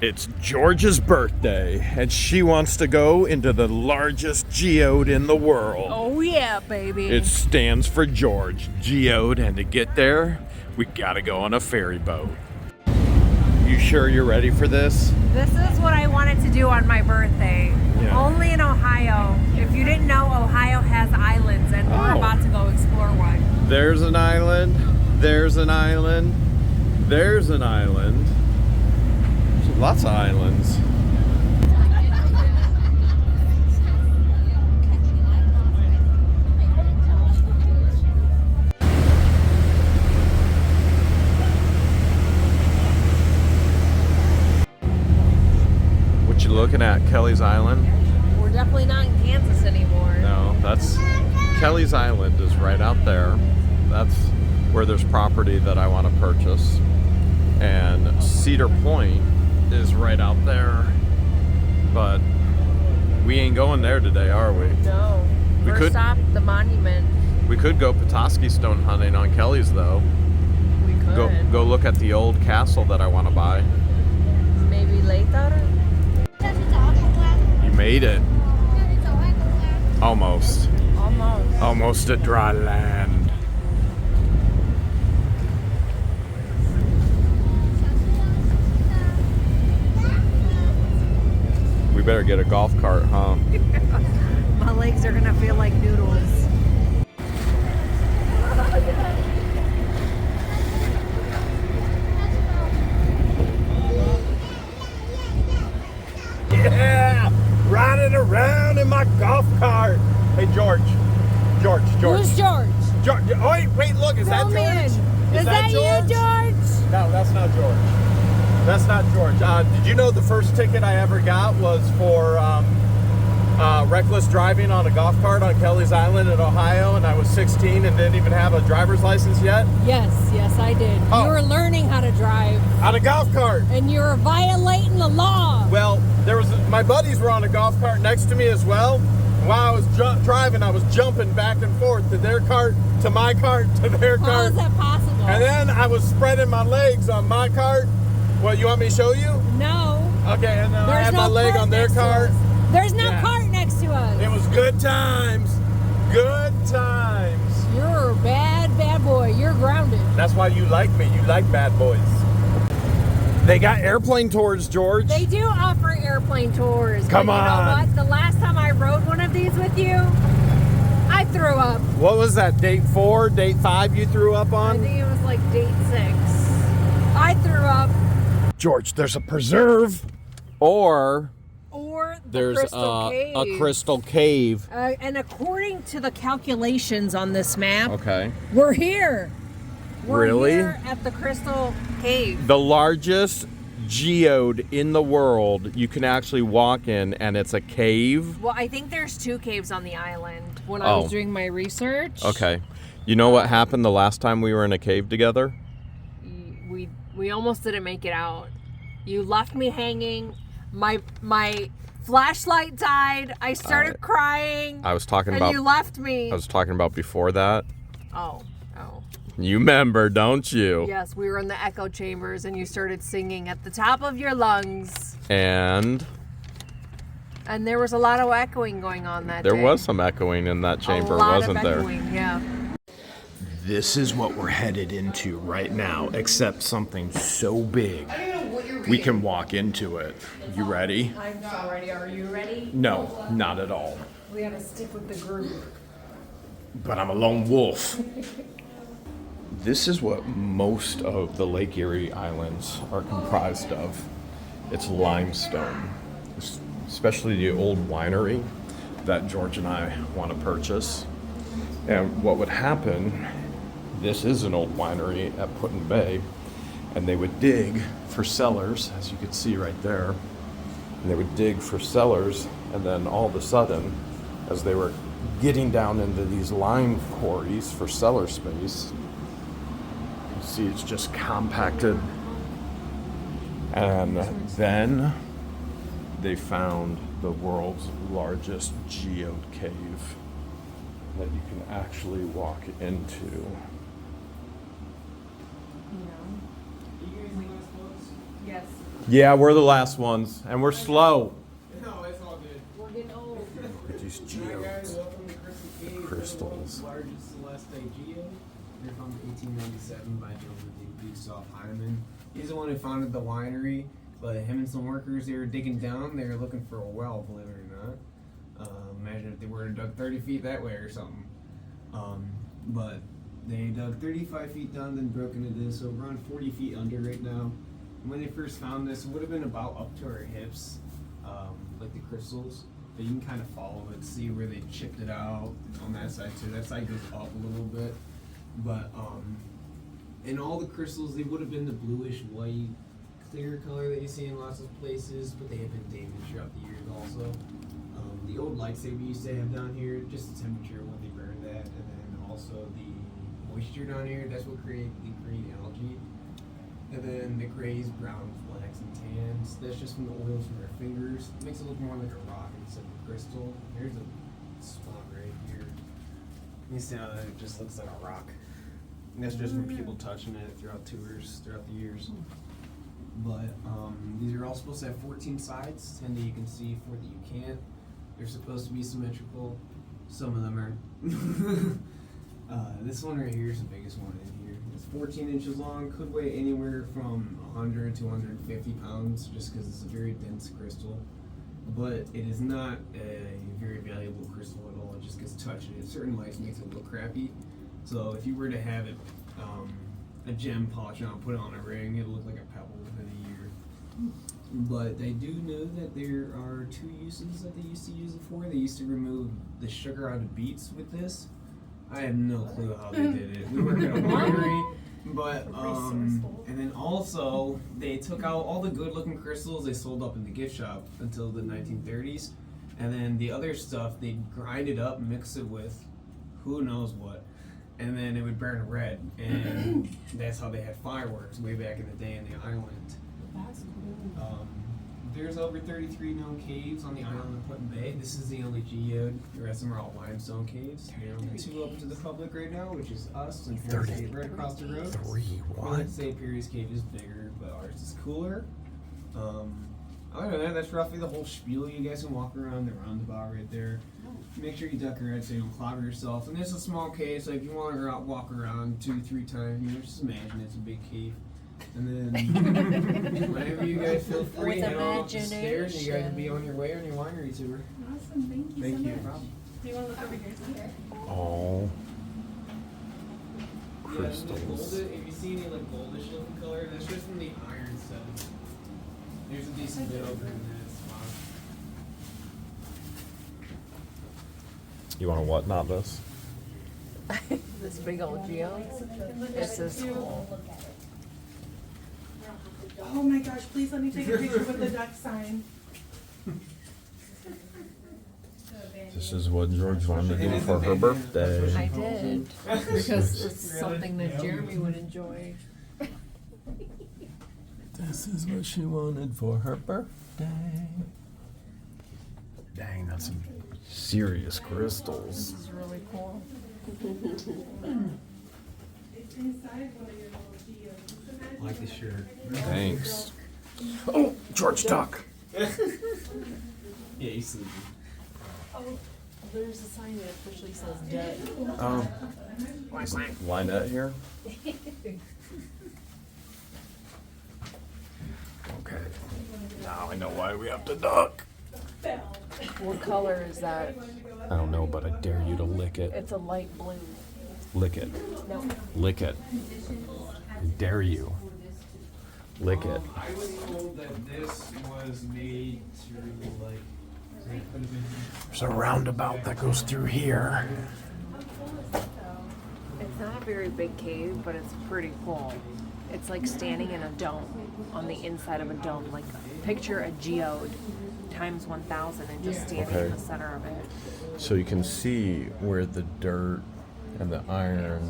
It's George's birthday, and she wants to go into the largest geode in the world. Oh yeah, baby. It stands for George, geode, and to get there, we gotta go on a ferry boat. You sure you're ready for this? This is what I wanted to do on my birthday. Yeah. Only in Ohio. If you didn't know, Ohio has islands, and we're about to go explore one. There's an island, there's an island, there's an island. There's lots of islands. What you looking at, Kelly's Island? We're definitely not in Kansas anymore. No, that's Kelly's Island is right out there. That's where there's property that I want to purchase. And Cedar Point is right out there. But we ain't going there today, are we? No. We First could stop, the monument. We could go Petoskey stone hunting on Kelly's though. We could. Go look at the old castle that I want to buy. Maybe later? You made it. Almost. Almost. Almost at dry land. We better get a golf cart, huh? My legs are gonna feel like noodles. Yeah! Riding around in my golf cart. Hey, George. George. Who's George? George. Oh, wait, look, is that George? Is that you, George? No, that's not George. That's not George. Did you know the first ticket I ever got was for reckless driving on a golf cart on Kelly's Island in Ohio, and I was 16 and didn't even have a driver's license yet? Yes, I did. Oh. You were learning how to drive. On a golf cart. And you were violating the law. Well, my buddies were on a golf cart next to me as well. While I was driving, I was jumping back and forth to their cart, to my cart, to their cart. How is that possible? And then I was spreading my legs on my cart. What, you want me to show you? No. Okay, and then I had my leg on their cart. There's no cart next to us. It was good times. Good times. You're a bad boy. You're grounded. That's why you like me. You like bad boys. They got airplane tours, George. They do offer airplane tours. Come but on. You know what? The last time I rode one of these with you, I threw up. What was that, date 4, date 5 you threw up on? I think it was like date 6. I threw up. George, there's a preserve. Or there's a crystal cave. And according to the calculations on this map, Okay. we're here. Really? We're here at the Crystal Cave. The largest geode in the world you can actually walk in, and it's a cave. Well, I think there's 2 caves on the island when I was doing my research. Okay. You know what happened the last time we were in a cave together? We almost didn't make it out. You left me hanging. My flashlight died. I started crying. I was talking about. And you left me. I was talking about before that. Oh. You remember, don't you? Yes, we were in the echo chambers, and you started singing at the top of your lungs. And there was a lot of echoing going on that day. There was some echoing in that chamber, wasn't there? Yeah. This is what we're headed into right now, except something so big we can walk into it. You ready? I'm not ready. Are you ready? No, not at all. We gotta stick with the group. But I'm a lone wolf. This is what most of the Lake Erie Islands are comprised of. It's limestone, especially the old winery that George and I want to purchase. And what would happen, this is an old winery at Put-in Bay, and they would dig for cellars, as you can see right there. And they would dig for cellars, and then all of a sudden, as they were getting down into these lime quarries for cellar space, you see it's just compacted. And then they found the world's largest geode cave that you can actually walk into. Yes. Yeah, we're the last ones, and we're slow. No, it's all good. We're getting old. Look at these Hi guys, geodes. welcome to Crystal Cave. Crystals. The world's largest celestite geode. They're found in 1897 by Gentleman named Gustav Heinemann. He's the one who founded the winery, but him and some workers, they were digging down, they were looking for a well, believe it or not. Imagine if they were dug 30 feet that way or something. But they dug 35 feet down, then broke into this, so we're around 40 feet under right now. And when they first found this, it would have been about up to our hips, like the crystals. But you can kind of follow it, see where they chipped it out on that side too. That side goes up a little bit. But in all the crystals, they would have been the bluish white, clear color that you see in lots of places, but they have been damaged throughout the years also. The old lightsaber we used to have down here, just the temperature when they burned that, and then also the moisture down here, that's what created the green algae. And then the grays, browns, blacks, and tans, that's just from the oils from our fingers. It makes it look more like a rock instead of a crystal. Here's a spot right here. You see how it just looks like a rock. And that's just from people touching it throughout tours, throughout the years. But these are all supposed to have 14 sides, 10 that you can see, 4 that you can't. They're supposed to be symmetrical. Some of them aren't. This one right here is the biggest one in here. It's 14 inches long, could weigh anywhere from 100 to 150 pounds just because it's a very dense crystal. But it is not a very valuable crystal at all. It just gets touched and certain lights makes it look crappy. So if you were to have it, a gem polish on, put it on a ring, it'll look like a pebble within a year. But they do know that there are 2 uses that they used to use it for. They used to remove the sugar out of beets with this. I have no clue how they did it. We work at a winery, but and then also they took out all the good-looking crystals they sold up in the gift shop until the 1930s, and then the other stuff they grind it up, mix it with who knows what, and then it would burn red, and that's how they had fireworks way back in the day in the island. That's cool. There's over 33 known caves on the island of Put Bay. This is the only geode. The rest of them are all limestone caves. There are only 2 open to the public right now, which is us and Perry's Cave right across the road. 3, I what? would say Perry's Cave is bigger, but ours is cooler. Other than that, that's roughly the whole spiel. You guys can walk around the roundabout right there. Make sure you duck your head so you don't clog yourself. And it's a small cave, so if you want to walk around 2-3 times, just imagine it's a big cave. And then whenever you guys feel free, With head off the stairs and you guys can be on your way on your winery tour. Awesome, thank you Thank so you. much. Do you want to look over here too? Oh, Yeah, and the crystals. gold, if you see any like goldish looking color, that's just from the iron stuff. There's a decent bit over in that spot. You want to what? Not this? This big old geode. This is cool. Oh my gosh, please let me take a picture with the duck sign. This is what George wanted to do for her birthday. I did. Because it's something that Jeremy would enjoy. This is what she wanted for her birthday. Dang, that's some serious This crystals. is really cool. It's inside one of your little geodes. I like the shirt. Thanks. Oh, George Duck. Yeah, he's sleeping. Oh, there's a sign that officially says dead. Is Lynette here? Okay. Now I know why we have to duck. What color is that? I don't know, but I dare you to lick it. It's a light blue. Lick it. No. Lick it. I dare you. Lick it. I was told that this was made to like. There's a roundabout that goes through here. It's not a very big cave, but it's pretty cool. It's like standing in a dome, on the inside of a dome. Like, picture a geode times 1,000 and just standing in the center of it. So you can see where the dirt and the iron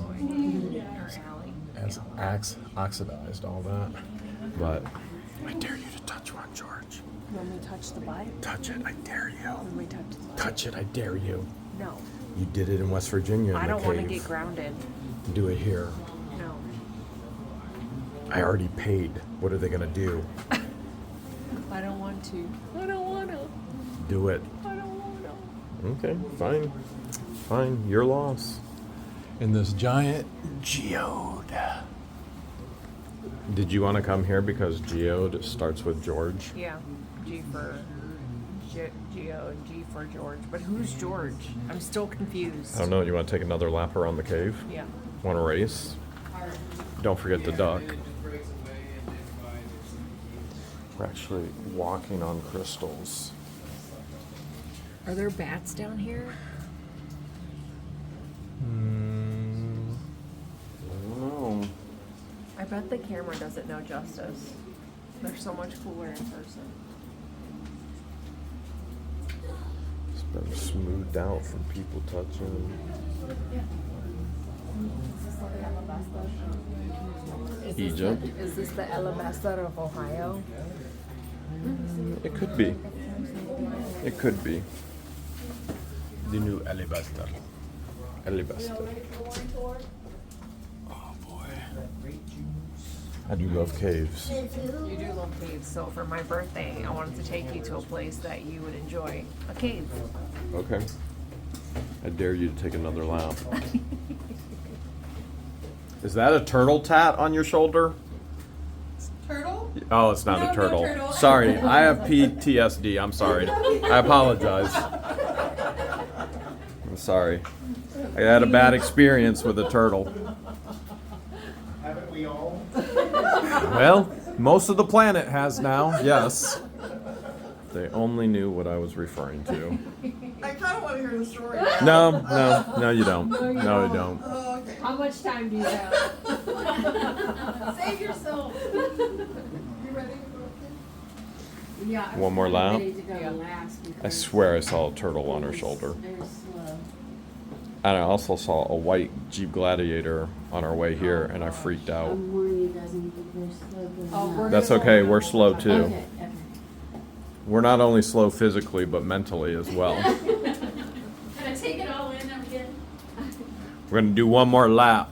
There's Allie. has oxidized all that. But I dare you to touch one, George. When we touch the butt, Touch it, I dare you. when we touch the butt. Touch it, I dare you. No. You did it in West Virginia in I the don't want to cave. get grounded. Do it here. No. I already paid. What are they gonna do? to. I don't wanna. Do it. I don't wanna. Okay, fine. Fine, your loss. In this giant geode. Did you want to come here because geode starts with George? Yeah, G for Geo, G for George. But who's George? I'm still confused. I don't know. You want to take another lap around the cave? Yeah. Want to race? Don't forget the duck. We're actually walking on crystals. Are there bats down here? I don't know. I bet the camera does it no justice. They're so much cooler in person. It's been smoothed out from people touching. Egypt. Is this the alabaster of Ohio? It could be. It could be. The new alabaster. Alabaster. Oh boy. I do love caves. You do love caves, so for my birthday, I wanted to take you to a place that you would enjoy. A cave. Okay. I dare you to take another lap. Is that a turtle tat on your shoulder? Turtle? Oh, it's not No, a no turtle. turtle. Sorry, I have PTSD. I'm sorry. I apologize. I'm sorry. I had a bad experience with a turtle. Haven't we all? Well, most of the planet has now, yes. They only knew what I was referring to. I kind of want to hear the story. No, you don't. No, you don't. Oh, okay. How much time do you have? Save yourself. You ready to go? Yeah. One more lap? Ready to go Yeah. last I because swear I saw a turtle on her shoulder. they're slow. And I also saw a white Jeep Gladiator on our way here, and I freaked out. I'm warning you guys, they're slow going Oh, we're up. That's okay, we're slow too. Okay, okay. We're not only slow physically, but mentally as well. Can I take it all in again? We're gonna do one more lap.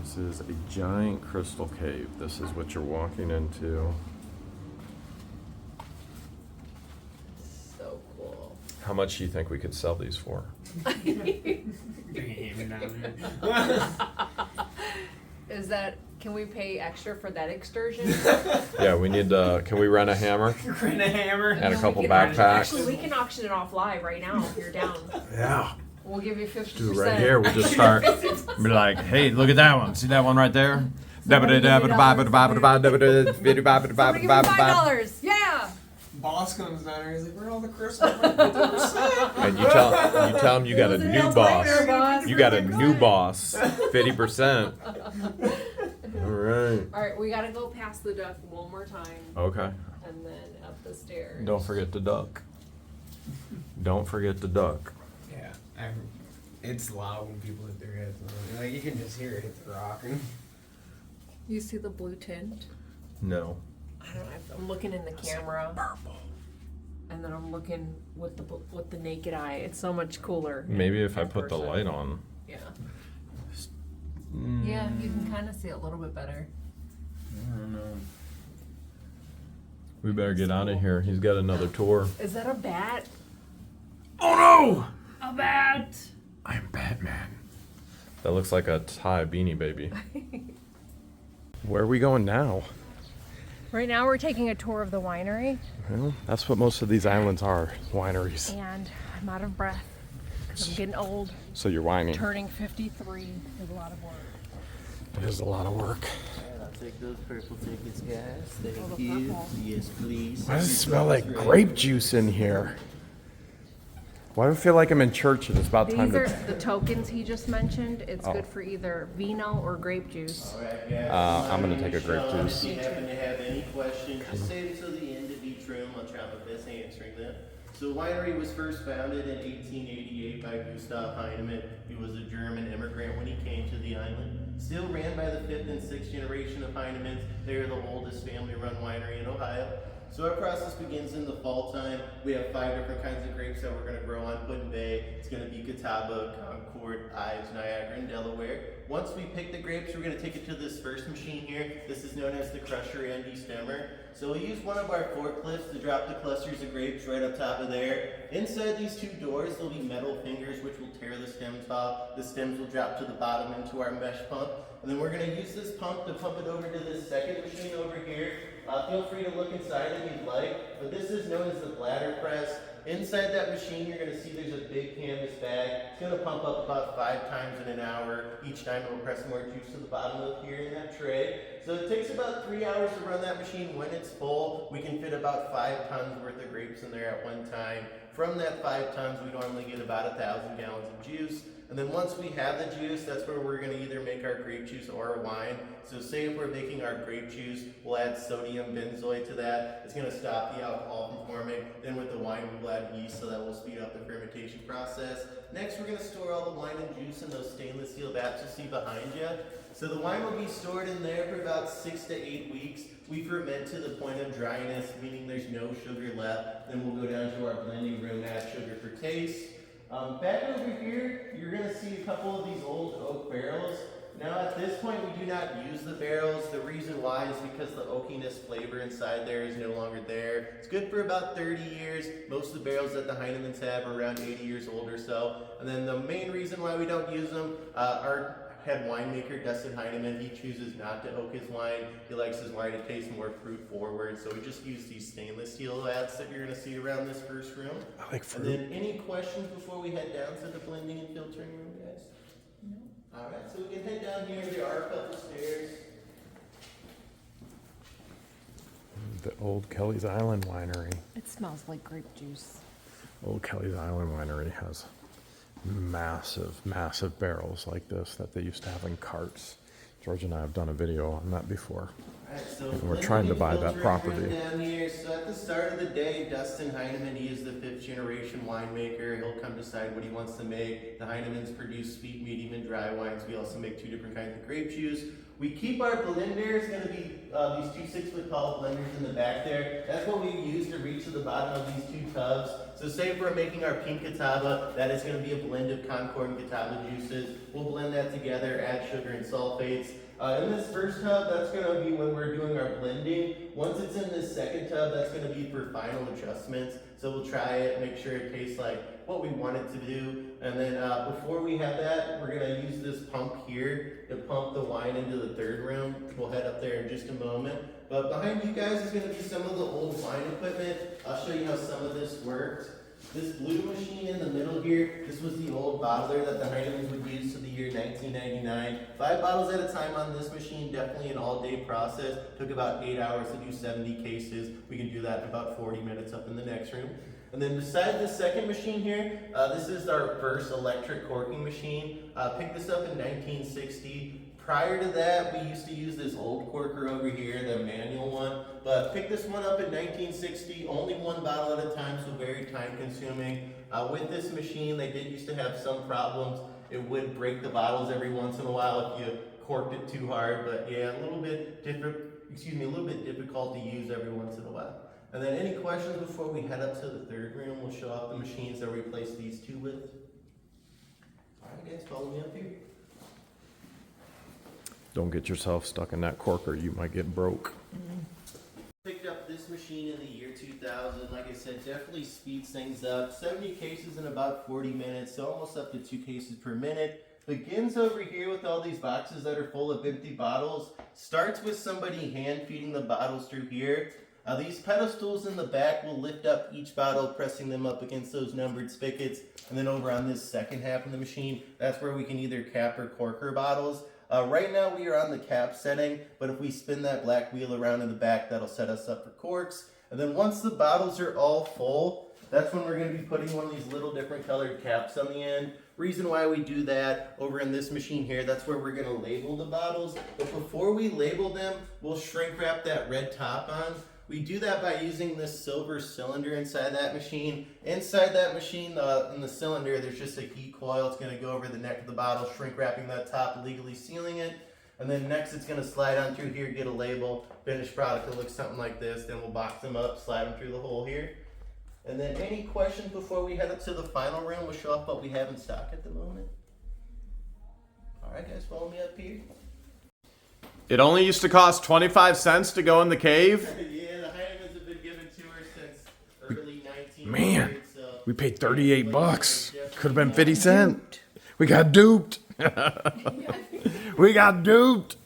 This is a giant crystal cave. This is what you're walking into. So cool. How much do you think we could sell these for? Is that, can we pay extra for that excursion? Yeah, we need to, can we rent a hammer? Rent a hammer. And a couple We can- backpacks? Actually, we can auction it off live right now if you're down. Yeah. We'll give you 50%. Do it right here. We'll just start. Be like, hey, look at that one. See that one right there? Somebody give me $5. Yeah. Boss comes down here. He's like, "Where are all the crystals?" 50%. And you tell them you got a new boss. You got a new boss. 50%. All right. All right, we gotta go past the duck one more time Okay. and then up the stairs. Don't forget the duck. Don't forget the duck. Yeah, it's loud when people hit their heads. Like you can just hear it hit the rock. You see the blue tint? No. I don't know. I'm looking in the camera. Purple. And then I'm looking with the naked eye. It's so much cooler. Maybe if I in put the person. light on. Yeah. Yeah, you can kind of see it a little bit better. I don't know. We better get out of here. He's got another tour. Is that a bat? Oh no! A bat! I'm Batman. That looks like a Thai beanie baby. Where are we going now? Right now we're taking a tour of the winery, Well, that's what most of these islands are, wineries. and I'm out of breath because I'm getting old. So you're whining. Turning 53 is a lot of work. It is a lot of work. I'll take those purple tickets, guys. Oh, Thank the you. purple. Yes, please. Why does it smell like grape juice in here? Why do I feel like I'm in church and it's about time These are to... the tokens he just mentioned. It's Oh. good for either vino or grape juice. All right, guys. I'm gonna take a grape juice. If you happen to have any questions, just save it till the end of each room. I'll try my best answering them. So, the winery was first founded in 1888 by Gustav Heinemann. He was a German immigrant when he came to the island. Still ran by the fifth and sixth generation of Heinemann's. They are the oldest family-run winery in Ohio. So our process begins in the fall time. We have 5 different kinds of grapes that we're going to grow on Put-in-Bay. It's going to be Catawba, Concord, Ives, Niagara, and Delaware. Once we pick the grapes, we're going to take it to this first machine here. This is known as the crusher and destemmer. So we'll use one of our forklifts to drop the clusters of grapes right up top of there. Inside these 2 doors, there'll be metal fingers which will tear the stems off. The stems will drop to the bottom into our mesh pump. And then we're going to use this pump to pump it over to this second machine over here. Feel free to look inside if you'd like, but this is known as the bladder press. Inside that machine, you're going to see there's a big canvas bag. It's going to pump up about 5 times in an hour. Each time it will press more juice to the bottom of here in that tray. So it takes about 3 hours to run that machine. When it's full, we can fit about 5 tons worth of grapes in there at one time. From that 5 tons, we normally get about 1,000 gallons of juice. And then once we have the juice, that's where we're going to either make our grape juice or a wine. So say if we're making our grape juice, we'll add sodium benzoate to that. It's going to stop the alcohol from forming. Then with the wine, we'll add yeast, so that will speed up the fermentation process. Next, we're going to store all the wine and juice in those stainless steel vats you see behind you. So the wine will be stored in there for about 6 to 8 weeks. We ferment to the point of dryness, meaning there's no sugar left. Then we'll go down to our blending room, add sugar for taste. Back over here, you're going to see a couple of these old oak barrels. Now at this point, we do not use the barrels. The reason why is because the oakiness flavor inside there is no longer there. It's good for about 30 years. Most of the barrels that the Heinemans have are around 80 years old or so. And then the main reason why we don't use them, our head winemaker, Dustin Heineman, he chooses not to oak his wine. He likes his wine to taste more fruit forward. So we just use these stainless steel vats that you're going to see around this first room. I like fruit. And then any questions before we head down to the blending and filtering room, guys? No. All right, so we can head down here. There are a couple stairs. The Old Kelly's Island Winery. It smells like grape juice. Old Kelly's Island Winery has massive barrels like this that they used to have in carts. George and I have done a video on that before. All right, so And we're trying to buy that property. Down here. So at the start of the day, Dustin Heineman, he is the 5th generation winemaker. He'll come decide what he wants to make. The Heinemans produce sweet, medium, and dry wines. We also make 2 different kinds of grape juice. We keep our blenders, going to be these 2 6-foot tall blenders in the back there. That's what we use to reach to the bottom of these 2 tubs. So say if we're making our pink Catawba, that is going to be a blend of Concord and Catawba juices. We'll blend that together, add sugar and sulfates. In this first tub, that's going to be when we're doing our blending. Once it's in this second tub, that's going to be for final adjustments. So we'll try it, make sure it tastes like what we want it to do. And then before we have that, we're going to use this pump here to pump the wine into the 3rd room. We'll head up there in just a moment. But behind you guys is going to be some of the old wine equipment. I'll show you how some of this worked. This blue machine in the middle here, this was the old bottler that the Heinemans would use to the year 1999. 5 bottles at a time on this machine, definitely an all-day process. Took about 8 hours to do 70 cases. We can do that in about 40 minutes up in the next room. And then beside the second machine here, this is our first electric corking machine. Picked this up in 1960. Prior to that, we used to use this old corker over here, the manual one, but picked this one up in 1960, only 1 bottle at a time, so very time consuming. With this machine, they did used to have some problems. It would break the bottles every once in a while if you corked it too hard, but yeah, a little bit difficult to use every once in a while. And then any questions before we head up to the 3rd room? We'll show off the machines that we replaced these 2 with. All right, guys, follow me up here. Don't get yourself stuck in that corker. You might get broke. Picked up this machine in the year 2000. Like I said, definitely speeds things up. 70 cases in about 40 minutes, so almost up to 2 cases per minute. Begins over here with all these boxes that are full of empty bottles. Starts with somebody hand feeding the bottles through here. These pedestals in the back will lift up each bottle, pressing them up against those numbered spigots. And then over on this second half of the machine, that's where we can either cap or cork our bottles. Right now we are on the cap setting, but if we spin that black wheel around in the back, that'll set us up for corks. And then once the bottles are all full, that's when we're going to be putting one of these little different colored caps on the end. Reason why we do that over in this machine here, that's where we're going to label the bottles. But before we label them, we'll shrink wrap that red top on. We do that by using this silver cylinder inside that machine. Inside that machine, in the cylinder, there's just a heat coil. It's going to go over the neck of the bottle, shrink wrapping that top, legally sealing it. And then next it's gonna slide on through here, get a label, finished product that looks something like this. Then we'll box them up, slide them through the hole here. And then any questions before we head up to the final room? We'll show off what we have in stock at the moment. All right, guys, follow me up here. It only used to cost 25 cents to go in the cave. Yeah, the Heinemans have been given to her since early 1900s. Man, so we paid 38 bucks. Could have been 50 cents. We got duped. We got duped.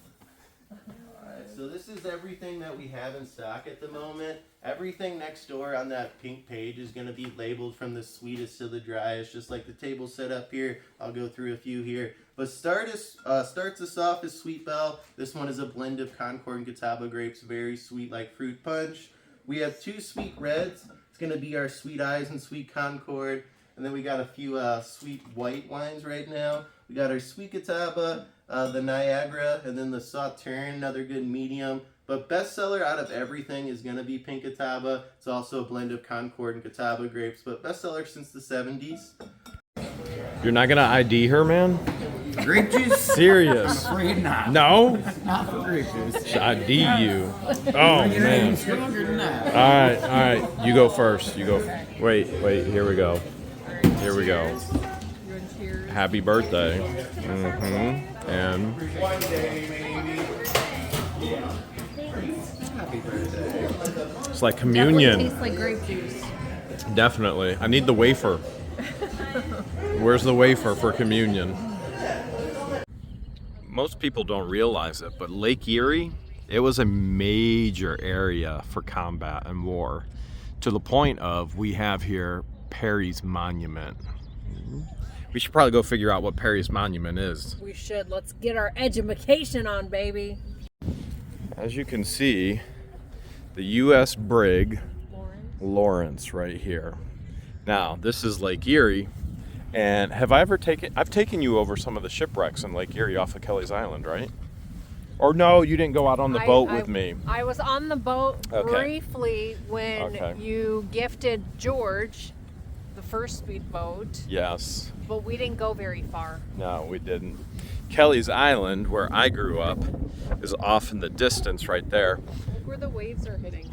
Alright, so this is everything that we have in stock at the moment. Everything next door on that pink page is going to be labeled from the sweetest to the driest, just like the table set up here. I'll go through a few here. But starts us off is Sweet Belle. This one is a blend of Concord and Catawba grapes, very sweet like fruit punch. We have 2 sweet reds. It's going to be our Sweet Eyes and Sweet Concord. And then we got a few sweet white wines right now. We got our Sweet Catawba, the Niagara, and then the Sauterne, another good medium. But bestseller out of everything is going to be Pink Catawba. It's also a blend of Concord and Catawba grapes, but bestseller since the 70s. You're not gonna ID her, man? Grape juice? Serious? Afraid not. No? Not for grape juice. Should ID you. Oh, man. Stronger than that. All right. You go first. You go. Wait. Here we go. Here we go. Happy birthday. And One day, maybe. Happy birthday. it's like communion. Tastes like grape juice. Definitely. I need the wafer. Where's the wafer for communion? Most people don't realize it, but Lake Erie, it was a major area for combat and war, to the point of we have here Perry's Monument. We should probably go figure out what Perry's Monument is. We should. Let's get our education on, baby. As you can see, the U.S. brig Lawrence right here. Now, this is Lake Erie, and I've taken you over some of the shipwrecks in Lake Erie off of Kelly's Island, right? Or no, you didn't go out on the boat with me. I was on the boat briefly when you gifted George the first speedboat. Yes. But we didn't go very far. No, we didn't. Kelly's Island, where I grew up, is off in the distance right there. Look where the waves are hitting.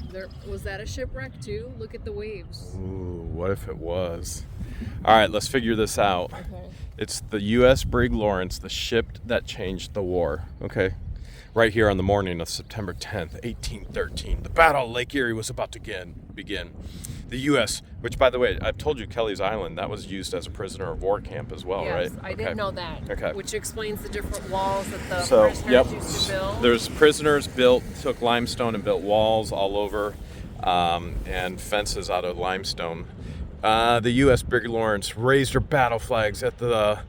Was that a shipwreck too? Look at the waves. Ooh, what if it was? All right, let's figure this out. Okay. It's the U.S. brig Lawrence, the ship that changed the war, okay? Right here on the morning of September 10th, 1813, the Battle of Lake Erie was about to begin. The U.S., which, by the way, I've told you Kelly's Island, that was used as a prisoner of war camp as well, right? Yes, I didn't know that. Okay. Which explains the different walls that the prisoners used to build. There's prisoners took limestone and built walls all over and fences out of limestone. The U.S. brig Lawrence raised her battle flags at the,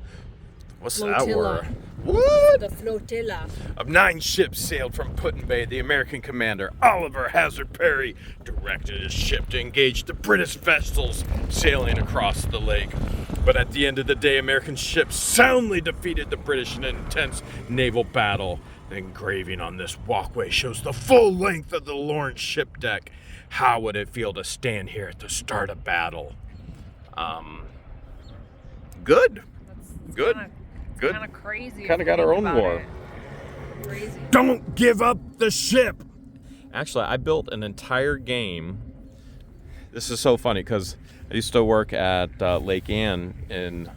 what's that word? What? The flotilla. Of 9 ships sailed from Put-in-Bay, the American commander, Oliver Hazard Perry, directed his ship to engage the British vessels sailing across the lake. But at the end of the day, American ships soundly defeated the British in an intense naval battle. The engraving on this walkway shows the full length of the Lawrence ship deck. How would it feel to stand here at the start of battle? Good. Good. Good. Kind of crazy. Kind of got our own war. Crazy. Don't give up the ship. Actually, I built an entire game. This is so funny because I used to work at Lake Ann in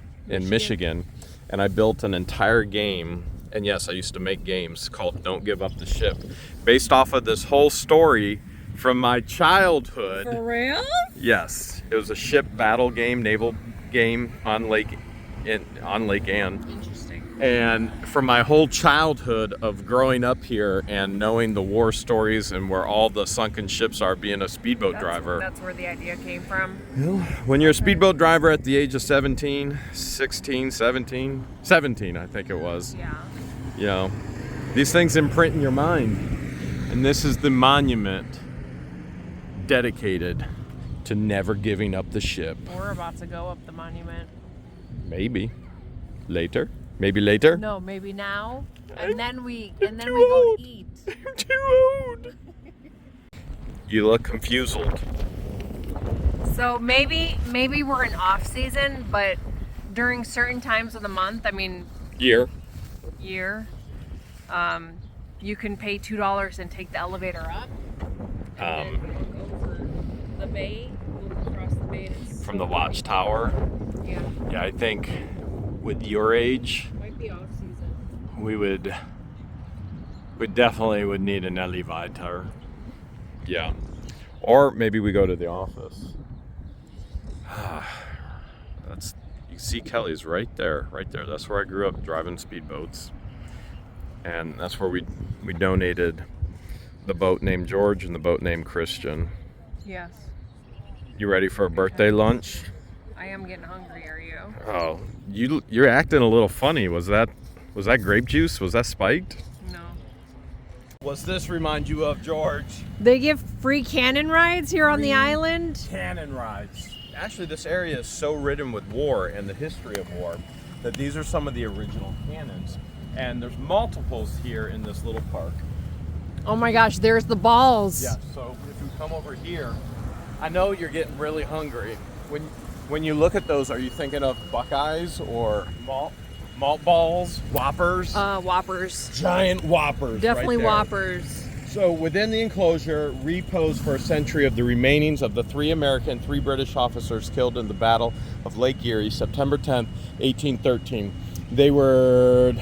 Michigan, and I built an entire game. And yes, I used to make games called Don't Give Up the Ship, based off of this whole story from my childhood. For real? Yes, it was a ship battle game, naval game on Lake Ann. Interesting. And from my whole childhood of growing up here and knowing the war stories and where all the sunken ships are, being a speedboat driver. That's where the idea came from. When you're a speedboat driver at the age of 17, I think it was. Yeah. You know, these things imprint in your mind. And this is the monument dedicated to never giving up the ship. We're about to go up the monument. Maybe later. Maybe later. No, maybe now. And then we go to eat. I'm too old. You look confused. So maybe we're in off season, but during certain times of the month, I mean Year. You can pay $2 and take the elevator up. And then look over the bay, look across the bay. And it's From the watchtower. Yeah, Yeah, I think with your age, might be off season. we definitely would need an elevator. Yeah. Or maybe we go to the office. That's, you see Kelly's right there. That's where I grew up driving speedboats. And that's where we donated the boat named George and the boat named Christian. Yes. You ready for a birthday lunch? I am getting hungry, are you? Oh, you're acting a little funny. Was that grape juice? Was that spiked? No. What's this remind you of, George? They give free cannon rides here on the island? Cannon rides. Actually, this area is so ridden with war and the history of war that these are some of the original cannons. And there's multiples here in this little park. Oh my gosh, there's the balls. Yeah, so if you come over here, I know you're getting really hungry. When you look at those, are you thinking of Buckeyes or malt balls, Whoppers? Whoppers. Giant Whoppers. Definitely right there. Whoppers. So within the enclosure, reposed for a century of the remainings of the 3 American, 3 British officers killed in the Battle of Lake Erie, September 10th, 1813. They were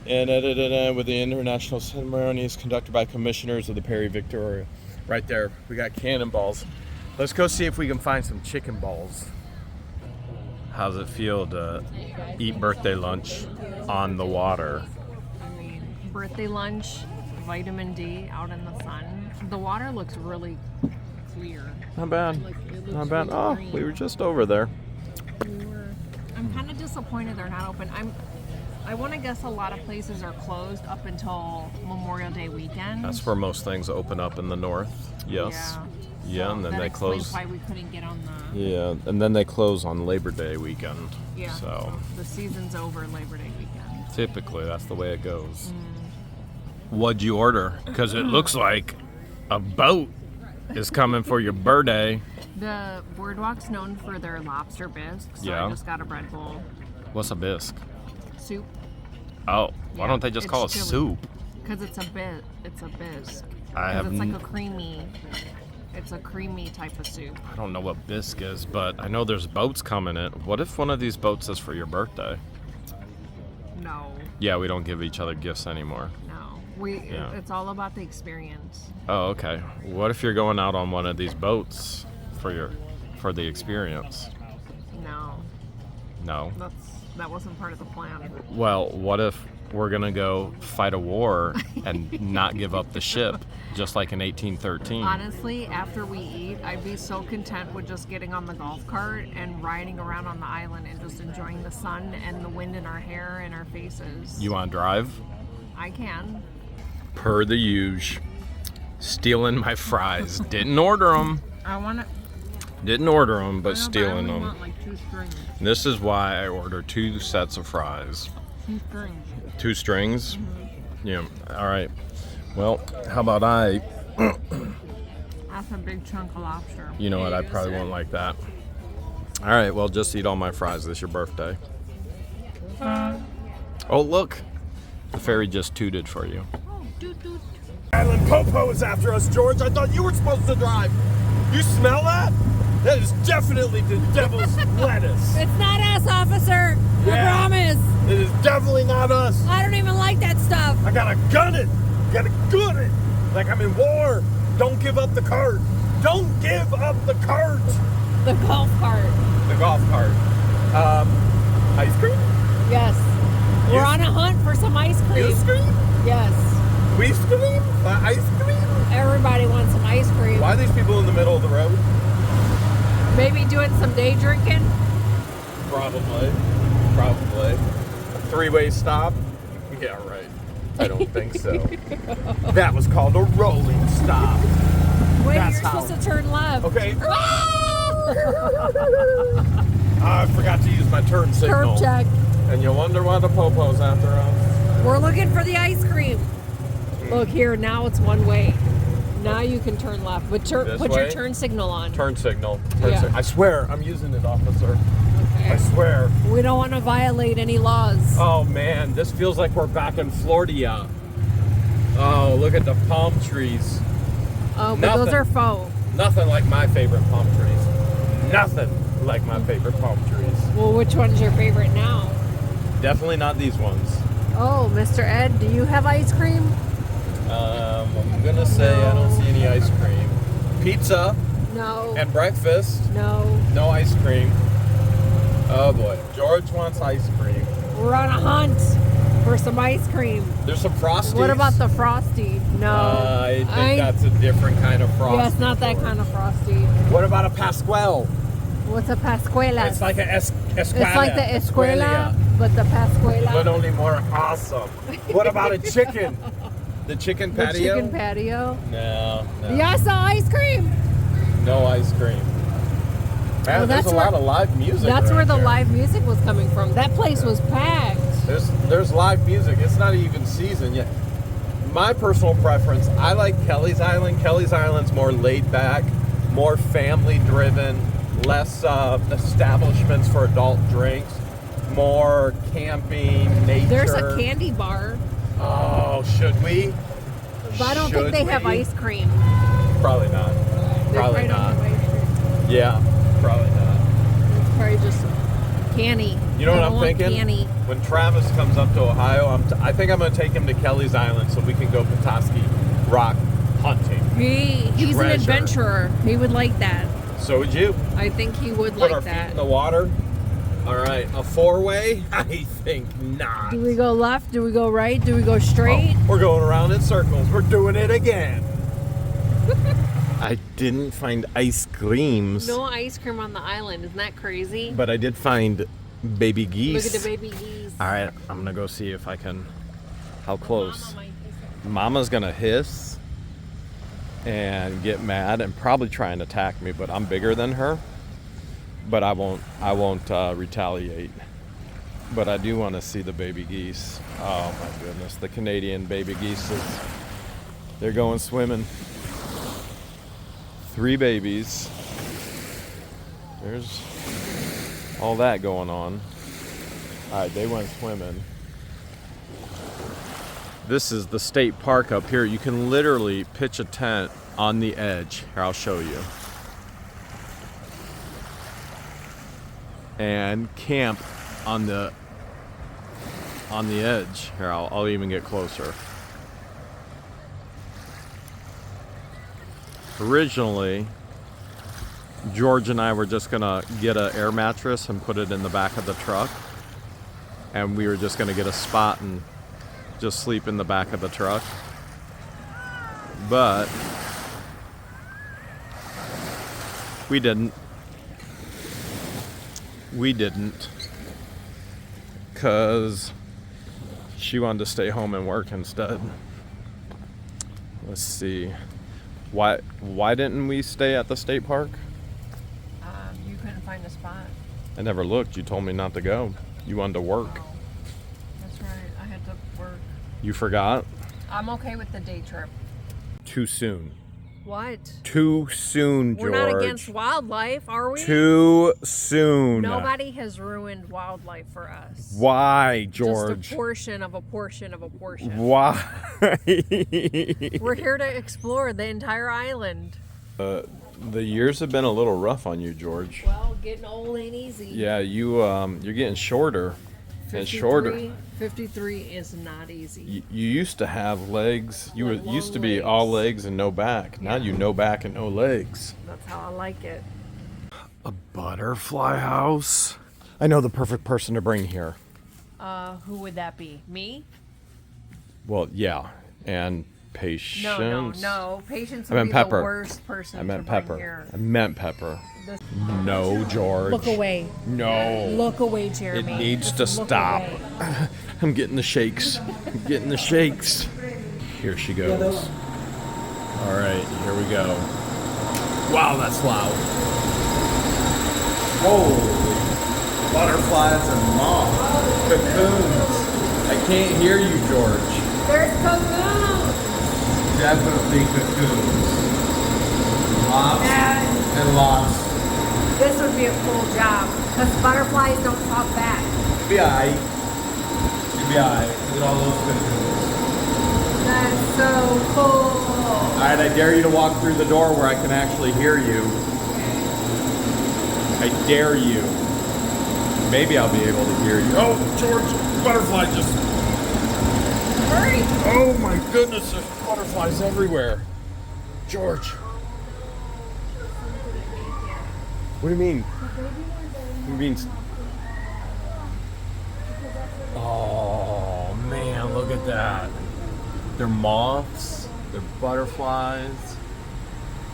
with the international ceremonies conducted by commissioners of the Perry Victoria. Right there, we got cannonballs. Let's go see if we can find some chicken balls. How's it feel to eat birthday lunch on the water? I mean, birthday lunch, vitamin D out in the sun. The water looks really clear. Not bad. Like, it looks Not bad. really Oh, green. we were just over there. I'm kind of disappointed they're not open. I want to guess a lot of places are closed up until Memorial Day weekend. That's where most things open up in the north. Yes. Yeah, So and then that they explains close. why we couldn't get on the. Yeah, and then they close on Labor Day weekend. Yeah. So The season's over Labor Day weekend. typically that's the way it goes. What'd you order? Because it looks like a boat is coming for your birthday. The boardwalk's known for their lobster bisques, so Yeah. I just got a bread bowl. What's a bisque? Soup, Oh, why Yeah, don't they just it's call it chili. soup? because it's a bisque. I 'Cause have it's like it's a creamy type of soup. I don't know what bisque is, but I know there's boats coming in. What if one of these boats is for your birthday? No, Yeah, we don't give each other gifts anymore. no. It's all about the experience. Oh, okay. What if you're going out on one of these boats for the experience? No, No. that wasn't part of the plan. Well, what if we're gonna go fight a war and not give up the ship, just like in 1813? Honestly, after we eat, I'd be so content with just getting on the golf cart and riding around on the island and just enjoying the sun and the wind in our hair and our faces. You want to drive? I can. Per the usual, stealing my fries. Didn't order them. I want to. Didn't order them, but stealing them. Want like 2 strings. This is why I order 2 sets of fries. 2 strings. 2 strings? Yeah. All right. Well, how about I? That's a big chunk of lobster. You know what? I probably won't like that. All right. Well, just eat all my fries. This your birthday. Oh, look. The ferry just tooted for you. Oh, doot doot. Island Popo is after us, George. I thought you were supposed to drive. You smell that? That is definitely the devil's lettuce. It's not us, officer. Yeah. I promise. It is definitely not us. I don't even like that stuff. I gotta gun it. Gotta gun it. Like I'm in war. Don't give up the cart. Don't give up the cart. The golf cart. The golf cart. Ice cream? Yes. We're You- on a hunt for some ice cream. Ice cream? Yes. We scream? Ice cream? Everybody wants some ice cream. Why are these people in the middle of the road? Maybe doing some day drinking. Probably. Probably. A 3-way stop? Yeah, right. I don't think so. That was called a rolling stop. Wait, That's you're how- supposed to turn left. Okay. I forgot to use my turn signal. Curb check. And you'll wonder why the Popo's after us. We're looking for the ice cream. Look here, now it's one way. Now you can turn left, but This put your way? turn signal on. Turn signal. Yeah. I swear, I'm using it, officer. I swear. We don't want to violate any laws. Oh man, this feels like we're back in Florida. Oh, look at the palm trees. Oh, but those Nothing. are faux. Nothing like my favorite palm trees. Nothing like my favorite palm trees. Well, which one's your favorite now? Definitely not these ones. Oh, Mr. Ed, do you have ice cream? I'm gonna say I don't see any ice cream. Pizza No. and breakfast. No. No ice cream. Oh boy, George wants ice cream. We're on a hunt for some ice cream. There's some Frosties. What about the Frosty? No. I think that's a different kind of Frosty. Yeah, it's not that kind of Frosty. What about a Pascual? What's a Pascuela? It's like a Escuela. It's like the Escuela, but the Pascuela. But only more awesome. What about a chicken? The chicken the patio? chicken patio. No, no. Yes, ice cream. No ice cream. Man, Well, there's a lot of live music. That's around where the here. live music was coming from. That place was packed. There's live music. It's not even season yet. My personal preference, I like Kelly's Island. Kelly's Island's more laid back, more family driven, less establishments for adult drinks, more camping, nature. There's a candy bar, Oh, should we? but I don't think Should they have we? ice cream. Probably not. They Probably don't not. have ice cream. Yeah, probably not. It's probably just canny. You know I what don't I'm want thinking? Canny. When Travis comes up to Ohio, I think I'm going to take him to Kelly's Island so we can go Petoskey Rock hunting. He's an Treasure. adventurer. He would like that. So would you. I think he would Put our like feet that. in the water. All right, a four-way? I think not. Do we go left? Do we go right? Do we go straight? Oh, we're going around in circles. We're doing it again. I didn't find ice creams, No ice cream on the island. Isn't that crazy? but I did find baby geese. Look at the baby geese. All right, I'm gonna go see if I can. How close? Mama might hiss Mama's gonna hiss and get mad and probably try and attack me, but I'm bigger than her. But I won't retaliate. But I do want to see the baby geese. Oh my goodness, the Canadian baby geese. They're going swimming. 3 babies. There's all that going on. All right, they went swimming. This is the state park up here. You can literally pitch a tent on the edge. Here, I'll show you. And camp on the edge. Here, I'll even get closer. Originally, George and I were just gonna get an air mattress and put it in the back of the truck. And we were just gonna get a spot and just sleep in the back of the truck. But we didn't. We didn't. Because she wanted to stay home and work instead. Let's see. Why didn't we stay at the state park? You couldn't find a spot. I never looked. You told me not to go. You wanted to work. Oh, that's right. I had to work. You forgot? I'm okay with the day trip. Too soon. What? Too soon, We're George. not against wildlife, are we? Too soon. Nobody has ruined wildlife for us. Why, Just George? a portion of a portion of a portion. Why? We're here to explore the entire island. The years have been a little rough on you, George. Well, getting old ain't easy. Yeah, you're getting shorter and shorter. 53 is not easy. You used to have legs. You Like used to long be legs. all legs and no back. Now you no back and no legs. That's how I like it. A butterfly house. I know the perfect person to bring here. Who would that be? Me? Well, yeah, and Patience. No. Patience I would meant be Pepper. the worst person I meant to bring Pepper. here. I meant Pepper. This- No, George. Look away. No. Look away, It Jeremy. needs to Just look stop. away. I'm getting the shakes. I'm getting the shakes. Here she goes. All right, here we go. Wow, that's loud. Holy butterflies and moths. Cocoons. I can't hear you, George. There's cocoons. Definitely cocoons. Lots And and lots. this would be a cool job. Because butterflies don't talk back. Be alright. You'll be alright. Look at all those pictures. That's so cool. Alright, I dare you to walk through the door where I can actually hear you. I dare you. Maybe I'll be able to hear you. Oh, George, butterfly just... Hurry. Oh my goodness, there's butterflies everywhere. George. What do you mean? What do you mean? Oh man, look at that. They're moths, they're butterflies.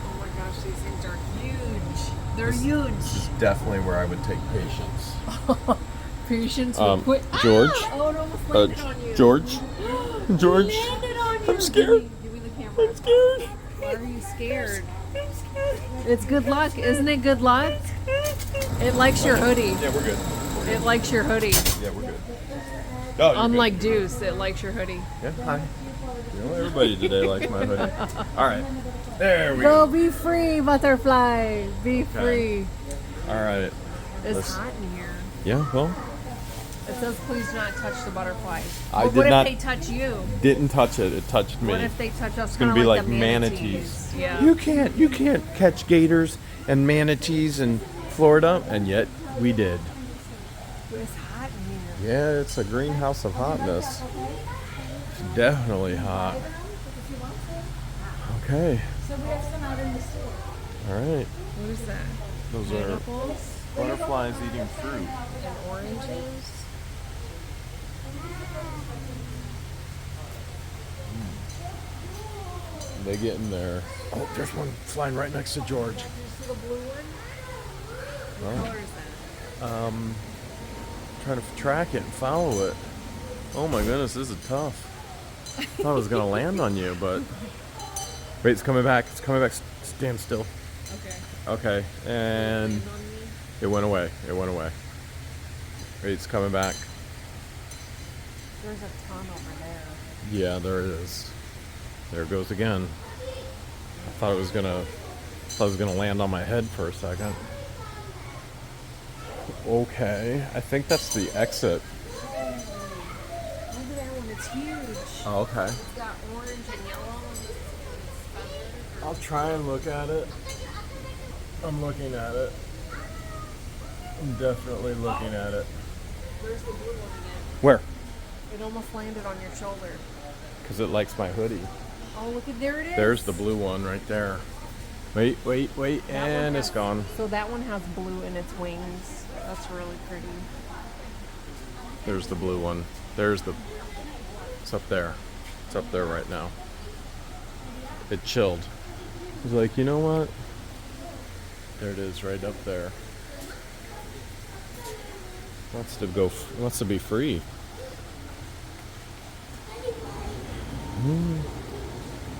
Oh my gosh, these things are huge. They're huge. This is definitely where I would take patience. Patience will quit. George? Ah! Oh, it almost landed on you. George? George? It landed on you. I'm scared. Give me the camera. I'm scared. Why are you scared? It's good luck, isn't it? Good luck. It likes your hoodie. Yeah, we're good. It likes your hoodie. Yeah, we're good. Oh, you're Unlike Deuce, it likes your hoodie. good. Yeah, hi. You know, everybody today likes my hoodie. All right. There we Go go. be free, butterfly. Be free. All right. It's Let's- hot in here. Yeah, well, It says please do not touch the butterflies. I But did what not- if they touch you? didn't touch it. It touched me. What if they touch us? It's gonna Kinda be like the manatees. Yeah. You can't catch gators and manatees in Florida, and yet we did. It's hot in here. Yeah, it's a greenhouse of hotness. It's definitely hot. Okay. So we have some out in the store. All right. What is that? Those are Pineapples butterflies eating fruit. and oranges. They get in there. Oh, there's one flying right next to George. Did you see the blue one? What Oh. color is that? Trying to track it and follow it. Oh my goodness, this is tough. I thought it was gonna land on you, but wait, it's coming back. It's coming back. Stand still. Okay. Okay, and Land on me. it went away. It went away. Wait, it's coming back. There's a ton over there. Yeah, there it is. There it goes again. I thought it was gonna land on my head for a second. Okay, I think that's the exit. Look at that one. It's huge. Oh, okay. It's got orange and yellow. It's feathered. I'll try and look at it. I'm looking at it. I'm definitely looking at it. Where's the blue one again? Where? It almost landed on your shoulder. Because it likes my hoodie. Oh, look at there it is. There's the blue one right there. Wait, That one and it's has- gone. So that one has blue in its wings. That's really pretty. There's the blue one. It's up there. It's up there right now. It chilled. It's like, you know what? There it is, right up there. Wants to be free.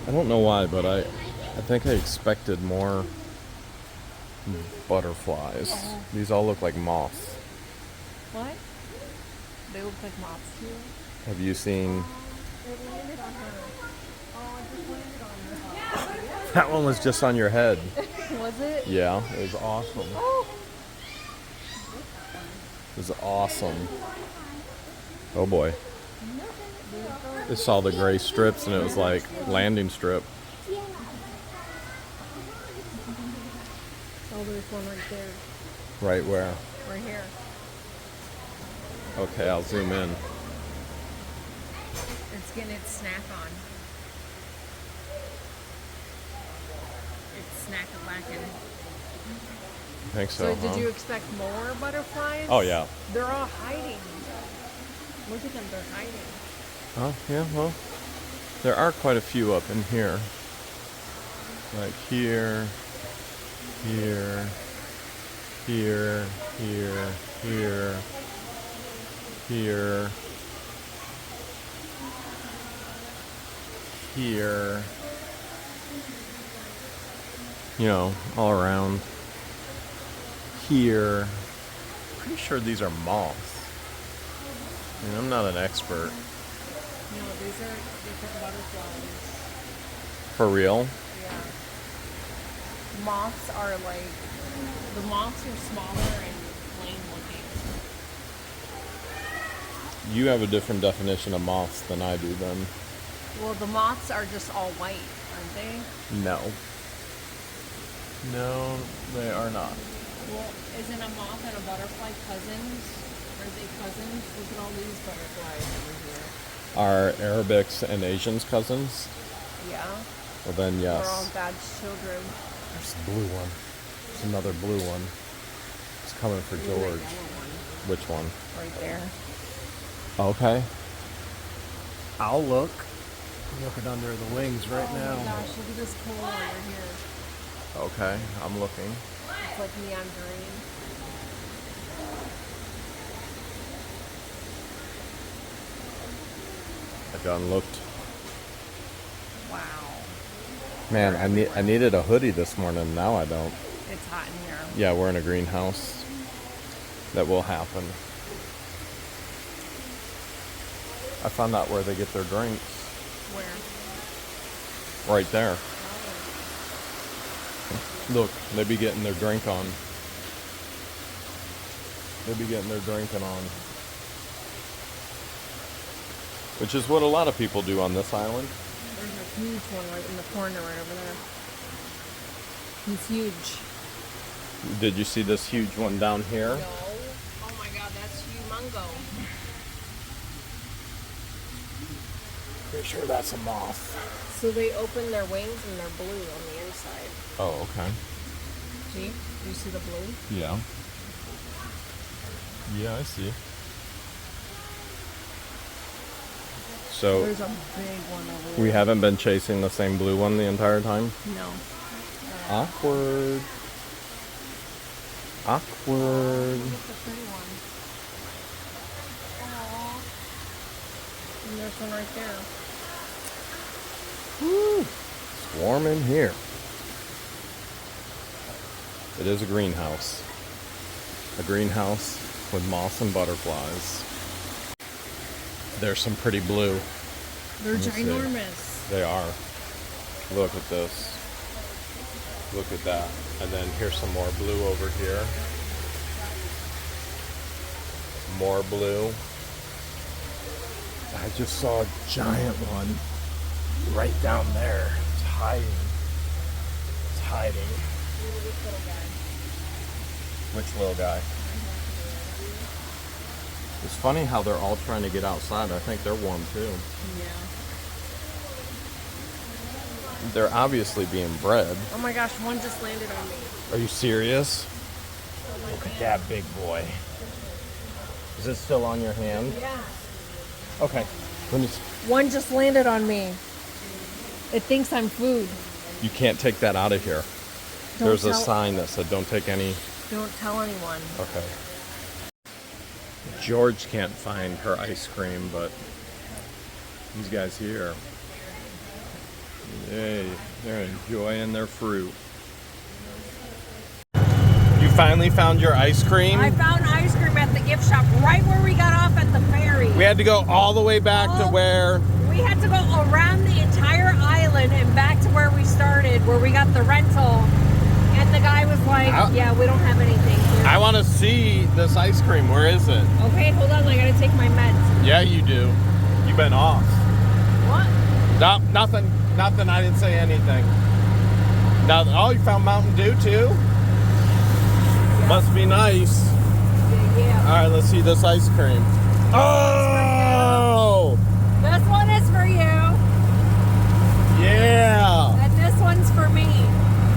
I don't know why, but I think I expected more butterflies. These all look like moths. What? They look like moths too. Have you seen? It landed on her. Oh, it just landed on her. That one was just on your head. Was it? Yeah, it was awesome. Oh. It was awesome. Oh boy. It saw the gray strips and it was like landing strip. Oh, there's one right there. Right where? Right here. Okay, I'll zoom in. It's getting its snack on. It's snack-a-lacking. I think so. So did huh? you expect more butterflies? Oh yeah. They're all hiding. Look at them, they're hiding. Oh yeah. Well, there are quite a few up in here. Like here, here, here, here, here, here, here. You know, all around. Here. Pretty sure these are moths. I mean, I'm not an expert. No, these are different butterflies. For real? Yeah. Moths are like, the moths are smaller and plain looking. You have a different definition of moths than I do then. Well, the moths are just all white, aren't they? No. No, they are not. Well, isn't a moth and a butterfly cousins? Are they cousins? Look at all these butterflies over here. Are Arabics and Asians cousins? Yeah. Well then, yes. They're all God's children. There's the blue one. There's another blue one. It's coming for Ooh, George. that yellow one. Which one? Right there. Okay. I'll look. I'm looking under the wings right Oh now. my gosh, look at this cool one over here. Okay, I'm looking. It's like neon green. I done looked. Wow. Man, I needed a hoodie this morning. Now I don't. It's hot in here. Yeah, we're in a greenhouse. That will happen. I found out where they get their drinks. Where? Right there. Look, they be getting their drink on. They be getting their drinking on. Which is what a lot of people do on this island. There's a huge one right in the corner right over there. He's huge. Did you see this huge one down here? No. Oh my god, that's humongo. Pretty sure that's a moth. So they open their wings and they're blue on the inside. Oh, okay. See? Do you see the blue? Yeah. Yeah, I see. So There's a big one over there. we haven't been chasing the same blue one the entire time? No. Awkward. Awkward. Look at the pretty one. Aww. And there's one right there. Woo. Swarming here. It is a greenhouse. A greenhouse with moths and butterflies. There's some pretty blue. They're Let me see. ginormous. They are. Look at this. Look at that. And then here's some more blue over here. More blue. I just saw a giant one right down there. It's hiding. It's hiding. Which little guy? It's funny how they're all trying to get outside. I think they're warm too. Yeah. They're obviously being bred. Oh my gosh, one just landed on me. Are you serious? Look at that big boy. Is it still on your hand? Yeah. Okay. Let me. One just landed on me. It thinks I'm food. You can't take that out of here. Don't There's a tell- sign that said don't take any. Don't tell anyone. Okay. George can't find her ice cream, but these guys here, yay, they're enjoying their fruit. You finally found your ice cream? I found ice cream at the gift shop right where we got off at the ferry. We had to go all the way back to where. We had to go around the entire island and back to where we started, where we got the rental. And the guy was like, yeah, we don't have anything here. I want to see this ice cream. Where is it? Okay, hold on, I gotta take my meds. Yeah, you do. You've been off. What? No, nothing. Nothing. I didn't say anything. Now, oh, you found Mountain Dew too? Yeah. Must be nice. Yeah. All right, let's see this ice cream. Oh! This one is for you, Yeah! and this one's for me.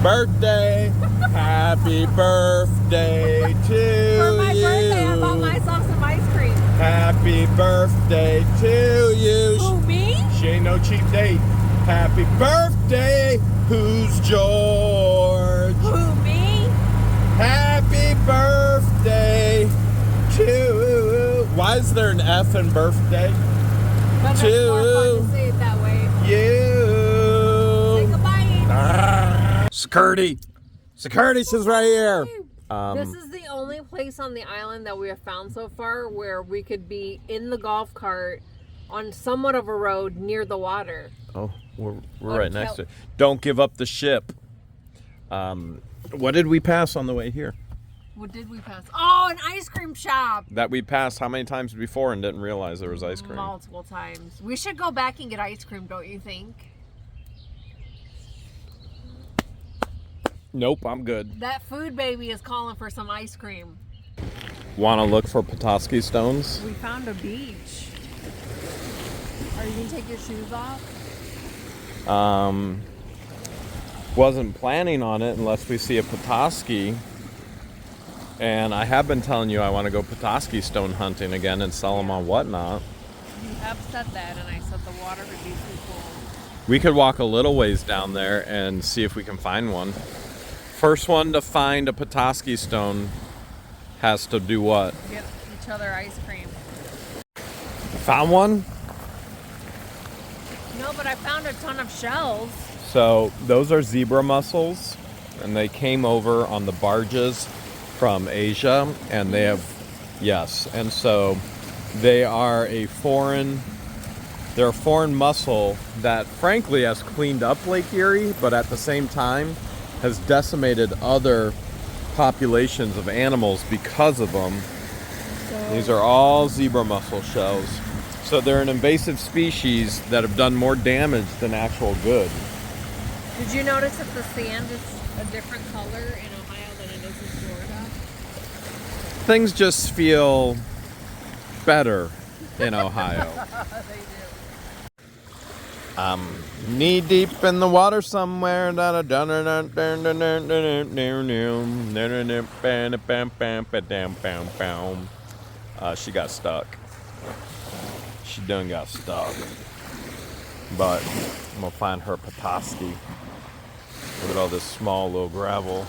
Birthday! Happy birthday to For my you! birthday, I bought myself some ice cream. Happy birthday to you! Who, me? She ain't no cheap date. Happy birthday! Who's George? Who, me? Happy birthday to. Why is there an F in birthday? But it's more fun to say it that way. Say You. goodbye. Security. Security is right here. This is the only place on the island that we have found so far where we could be in the golf cart on somewhat of a road near the water. Oh, we're right next to it. Don't give up the ship. What did we pass on the way here? What did we pass? Oh, an ice cream shop. That we passed how many times before and didn't realize there was ice cream? Multiple times. We should go back and get ice cream, don't you think? Nope, I'm good. That food baby is calling for some ice cream. Want to look for Petoskey stones? We found a beach. Are you gonna take your shoes off? Wasn't planning on it unless we see a Petoskey. And I have been telling you I want to go Petoskey stone hunting again and sell them on Whatnot. You have said that, and I said the water would be too cool. We could walk a little ways down there and see if we can find one. First one to find a Petoskey stone has to do what? Get each other ice cream. Found one? No, but I found a ton of shells. So those are zebra mussels, and they came over on the barges from Asia, and they have, yes, and so they are a foreign mussel that frankly has cleaned up Lake Erie, but at the same time has decimated other populations of animals because of them. These are all zebra mussel shells. So they're an invasive species that have done more damage than actual good. Did you notice that the sand is a different color in Ohio than it is in Florida? Things just feel better in Ohio. They do. I'm knee deep in the water somewhere. She got stuck. She done got stuck. But I'm gonna find her Petoskey. Look at all this small little gravel.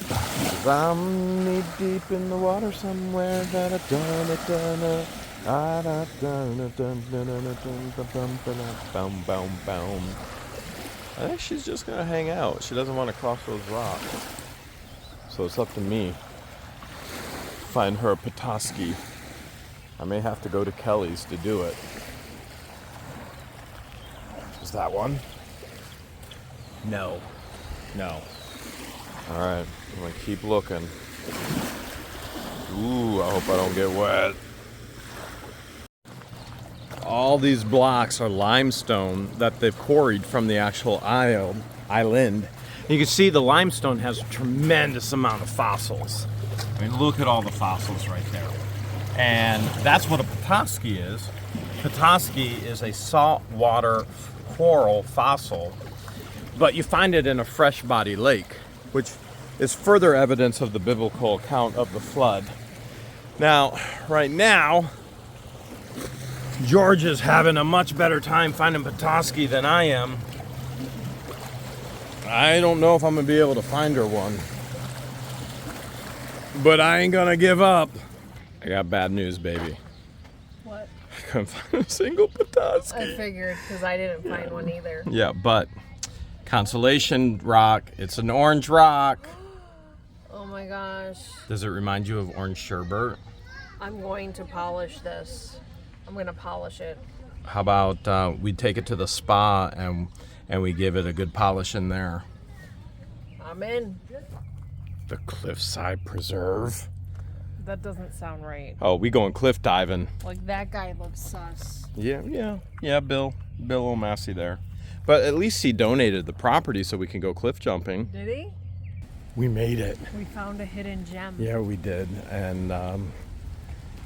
'Cause I'm knee deep in the water somewhere. I think she's just gonna hang out. She doesn't want to cross those rocks. So it's up to me. Find her a Petoskey. I may have to go to Kelly's to do it. Is that one? No. No. Alright, I'm gonna keep looking. Ooh, I hope I don't get wet. All these blocks are limestone that they've quarried from the actual island. You can see the limestone has a tremendous amount of fossils. I mean, look at all the fossils right there. And that's what a Petoskey is. Petoskey is a saltwater coral fossil, but you find it in a fresh body lake, which is further evidence of the biblical account of the flood. Now, right now, George is having a much better time finding Petoskey than I am. I don't know if I'm gonna be able to find her one, but I ain't gonna give up. I got bad news, baby. What? I couldn't find a single Petoskey. I figured, because I didn't find one either. Yeah, but Consolation rock. It's an orange rock. Oh my gosh. Does it remind you of orange sherbet? I'm going to polish this. I'm going to polish it. How about we take it to the spa and we give it a good polish in there? I'm in. The Cliffside Preserve. That doesn't sound right. Oh, we going cliff diving. Like, that guy looks sus. Yeah, Bill O'Massey there. But at least he donated the property so we can go cliff jumping. Did he? We made it. We found a hidden gem. Yeah, we did. And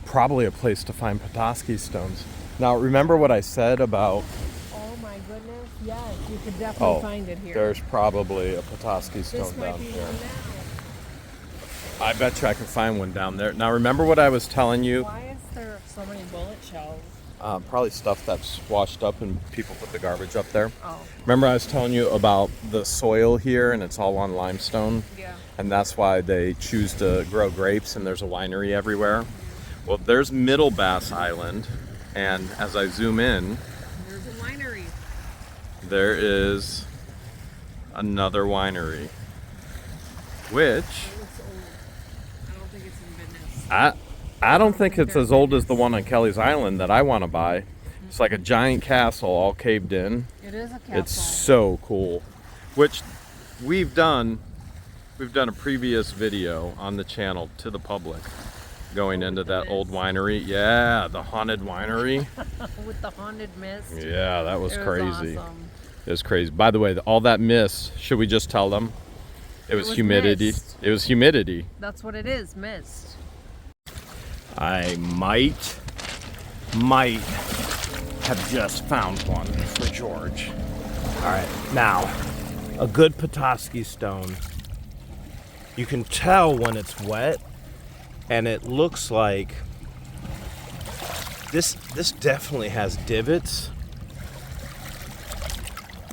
probably a place to find Petoskey stones. Now, remember what I said about... Oh my goodness, yes. You could definitely find it here. There's probably a Petoskey stone This might down be here. one now. I bet you I can find one down there. Now, remember what I was telling you? Why is there so many bullet shells? Probably stuff that's washed up and people put the garbage up there. Oh. Remember I was telling you about the soil here and it's all on limestone? Yeah. And that's why they choose to grow grapes and there's a winery everywhere. Well, there's Middle Bass Island, and as I zoom in, There's a winery. there is another winery, which It looks old. I don't think it's in business. I don't think it's as old as the one on Kelly's Island that I want to buy. It's like a giant castle all caved in. It is a castle. It's so cool. Which we've done we've done a previous video on the channel to the public going into that old winery. Yeah, the haunted winery. With the haunted mist. Yeah, that was crazy. Awesome. It was crazy. By the way, all that mist, should we just tell them? It was humidity. Mist. It was humidity. That's what it is, mist. I might have just found one for George. All right, now, a good Petoskey stone. You can tell when it's wet, and it looks like this definitely has divots,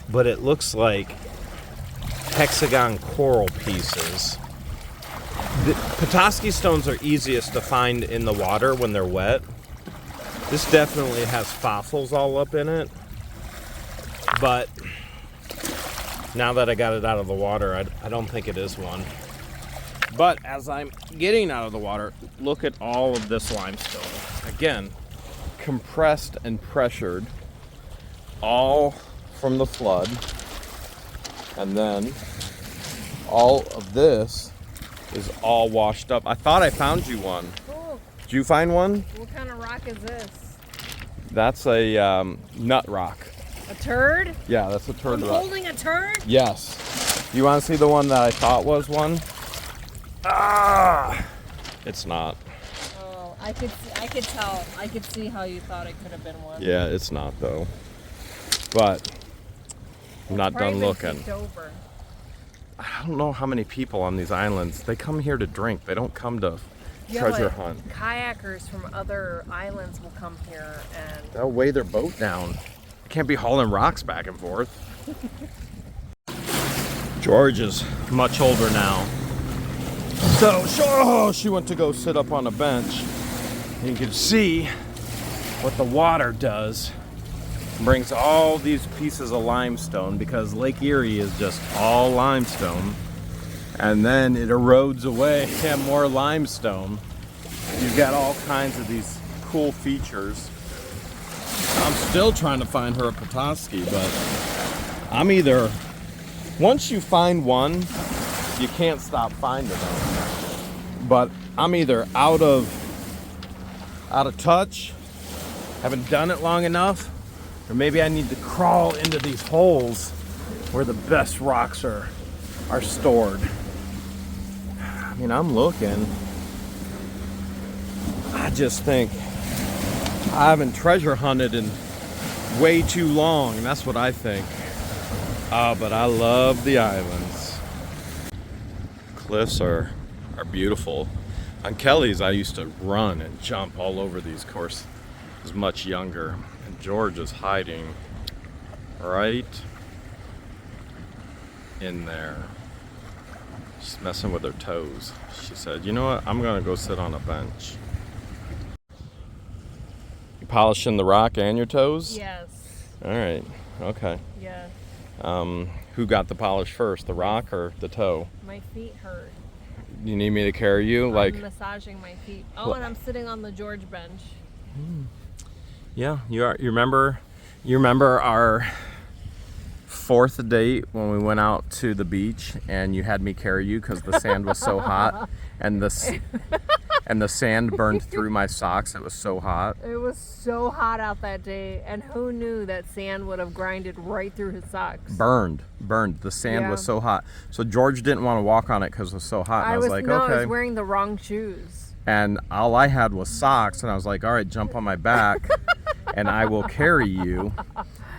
but it looks like hexagon coral pieces. The Petoskey stones are easiest to find in the water when they're wet. This definitely has fossils all up in it, but now that I got it out of the water, I don't think it is one. But as I'm getting out of the water, look at all of this limestone. Again, Compressed and pressured, all from the flood. And then all of this is all washed up. I thought I found you one. Cool. Did you find one? What kind of rock is this? That's a nut rock. A turd? Yeah, that's a turd I'm rock. holding a turd? Yes. You want to see the one that I thought was one? Ah! It's not. Oh, I could tell. I could see how you thought it could have been one. Yeah, it's not though. But I'm not Probably done been looking. kicked over. I don't know how many people on these islands. They come here to drink. They don't come to Yeah, treasure but hunt. Kayakers from other islands will come here and They'll weigh their boat down. They can't be hauling rocks back and forth. George is much older now. So she went to go sit up on a bench. You can see what the water does. Brings all these pieces of limestone, because Lake Erie is just all limestone. And then it erodes away and more limestone. You've got all kinds of these cool features. I'm still trying to find her a Petoskey, but I'm either, once you find one, you can't stop finding them. But I'm either out of touch, haven't done it long enough, or maybe I need to crawl into these holes where the best rocks are stored. I mean, I'm looking. I just think I haven't treasure hunted in way too long, and that's what I think. But I love the islands. Cliffs are beautiful. On Kelly's, I used to run and jump all over these. Of course, I was much younger. And George is hiding right in there. She's messing with her toes. She said, you know what? I'm gonna go sit on a bench. You polishing the rock and your toes? yes, All right, okay. yes. Who got the polish first, the rock or the toe? My feet hurt. You need me to carry you? Like, I'm massaging my feet. Oh, and I'm sitting on the George bench. Yeah, you are. You remember our fourth date when we went out to the beach and you had me carry you because the sand was so hot and the sand burned through my socks. It was so hot. It was so hot out that day, and who knew that sand would have grinded right through his socks? Burned. The sand was Yeah. so hot. So George didn't want to walk on it because it was so hot. And I was like, I okay. was wearing the wrong shoes. And all I had was socks, and I was like, all right, jump on my back and I will carry you.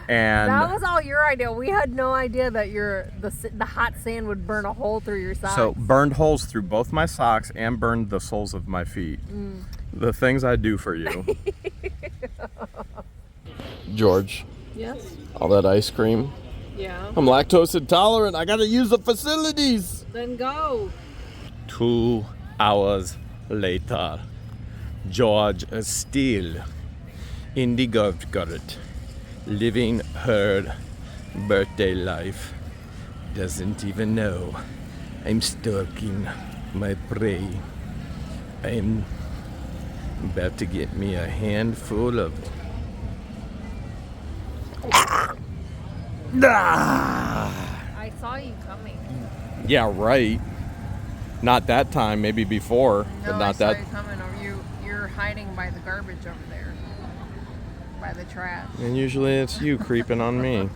And That was all your idea. We had no idea that the hot sand would burn a hole through your socks. so burned holes through both my socks and burned the soles of my feet. The things I do for you. George, Yes. all that ice cream. Yeah. I'm lactose intolerant. I gotta use the facilities. Then go. 2 hours later, George is still in the golf cart, living her birthday life. Doesn't even know I'm stalking my prey. I'm about to get me a handful of. I saw you coming. Yeah, right. Not that time, maybe before, but No, not I saw that. you coming over. You're hiding by the garbage over there, by the trash. And usually it's you creeping on me.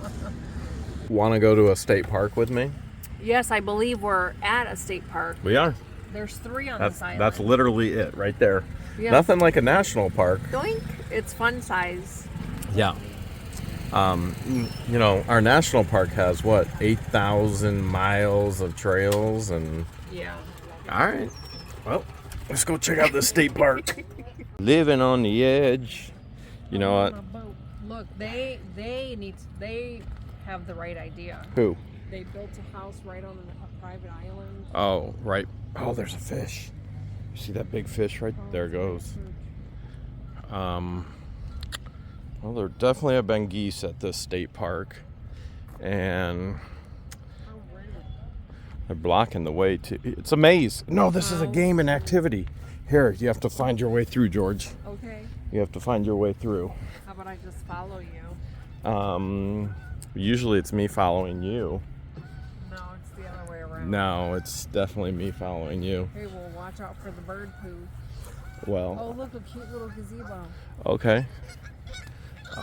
Want to go to a state park with me? Yes, I believe we're at a state park. We are. There's 3 on That's this island. that's literally it right there. Yeah. Nothing like a national park. Doink. It's fun size. Yeah. You know, our national park has what, 8,000 miles of trails and. Yeah. All right. Well, let's go check out the state park. Living on the edge. You know On what? a boat. Look, they have the right idea. Who? They built a house right on a private island. Oh, right. Oh, there's a fish. You see that big fish right there? It goes. Well, there definitely have been geese at this state park, and they're blocking the way to. It's a maze. No, this is a game and activity. Here, you have to find your way through, George. Okay. You have to find your way through. How about I just follow you? Usually it's me following you. No, it's the other way around. No, it's definitely me following you. Hey, well, watch out for the bird poo. Well, Oh, look, a cute little gazebo. okay.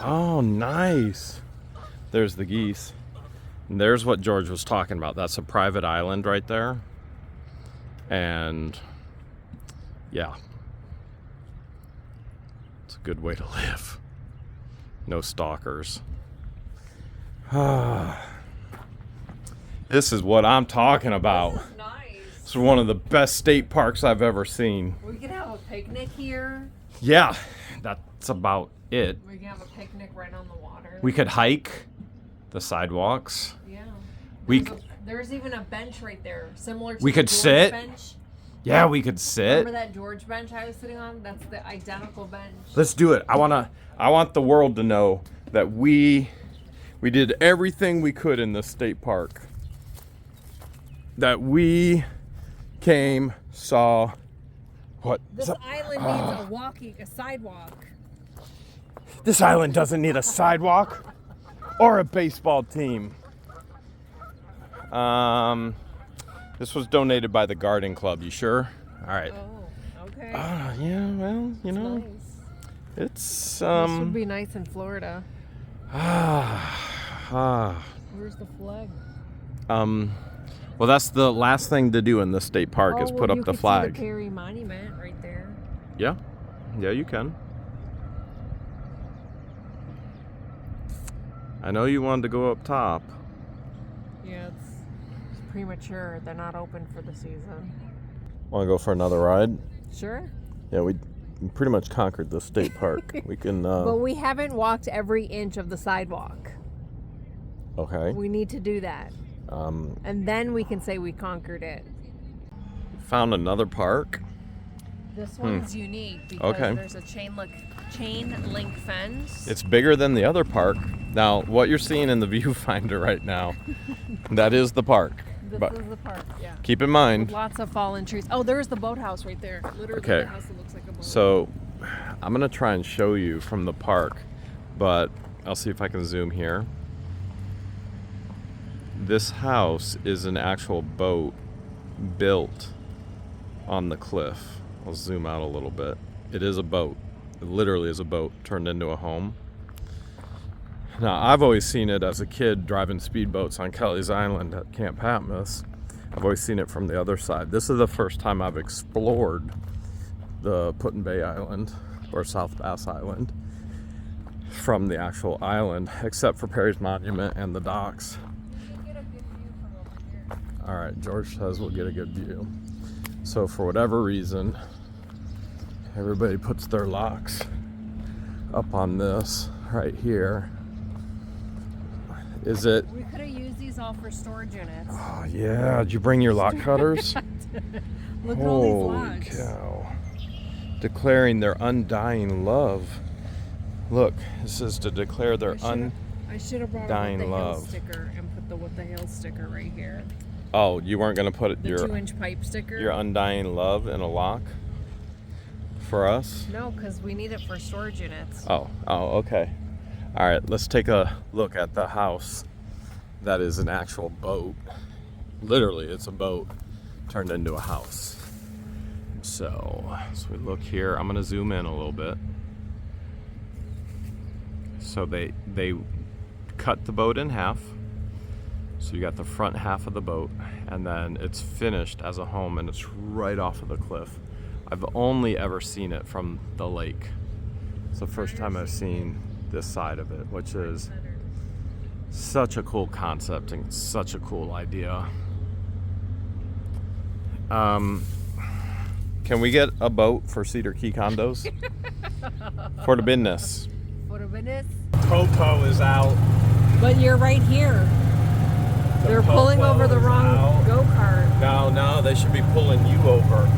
Oh, nice. There's the geese. And there's what George was talking about. That's a private island right there. And yeah. It's a good way to live. No stalkers. This is what I'm talking about. This is nice. It's one of the best state parks I've ever seen. We can have a picnic here. Yeah, that's about it. We can have a picnic right on the water. We could hike the sidewalks. Yeah. We There's even a bench right there, similar to We the could George sit. bench. Yeah, we could sit. Remember that George bench I was sitting on? That's the identical bench. Let's do it. I want the world to know that we did everything we could in this state park. That we came, saw what This island needs a sidewalk. this island doesn't need a sidewalk or a baseball team. This was donated by the garden club. You sure? All right. Oh, okay. Yeah, well, you know, Nice. it's This would be nice in Florida. Where's the flag? Well, that's the last thing to do in the state park is put up the See flag. the Perry Monument right there. Yeah, you can. I know you wanted to go up top. Yeah, it's premature. They're not open for the season. Want to go for another ride? Sure. Yeah, we pretty much conquered the state park. We can. But we haven't walked every inch of the sidewalk. Okay. We need to do that. And then we can say we conquered it. Found another park. This one's unique because Okay. there's a chain link fence. It's bigger than the other park. Now, what you're seeing in the viewfinder right now, that is the park. This But is the park, yeah. keep in mind, Lots of fallen trees. Oh, there's the boathouse right there. Literally Okay. the house that looks like a boat. so I'm gonna try and show you from the park, but I'll see if I can zoom here. This house is an actual boat built on the cliff. I'll zoom out a little bit. It is a boat. It literally is a boat turned into a home. Now, I've always seen it as a kid driving speedboats on Kelly's Island at Camp Patmos. I've always seen it from the other side. This is the first time I've explored the Put-in-Bay Island, or South Bass Island, from the actual island, except for Perry's Monument and the docks. You get a good view from over here. All right, George says we'll get a good view. So for whatever reason, everybody puts their locks up on this right here. Is it? We could have used these all for storage units. Oh yeah, did you bring your lock cutters? Look at all these Holy logs. cow. Declaring their undying love. Look, this is to declare their I should have brought dying a What the Hale love. sticker and put the What the Hale sticker right here. Oh, you weren't gonna put The your 2-inch pipe sticker. your undying love in a lock for us? No, because we need it for storage units. Oh, okay. All right, let's take a look at the house. That is an actual boat. Literally, it's a boat turned into a house. So we look here. I'm gonna zoom in a little bit. So they cut the boat in half. So you got the front half of the boat, and then it's finished as a home, and it's right off of the cliff. I've only ever seen it from the lake. It's the first time I've seen this side of it, which is such a cool concept and such a cool idea. Can we get a boat for Cedar Key condos? For the business. For the business. Popo is out. But you're right here. They're pulling over the wrong go-kart. No, they should be pulling you over.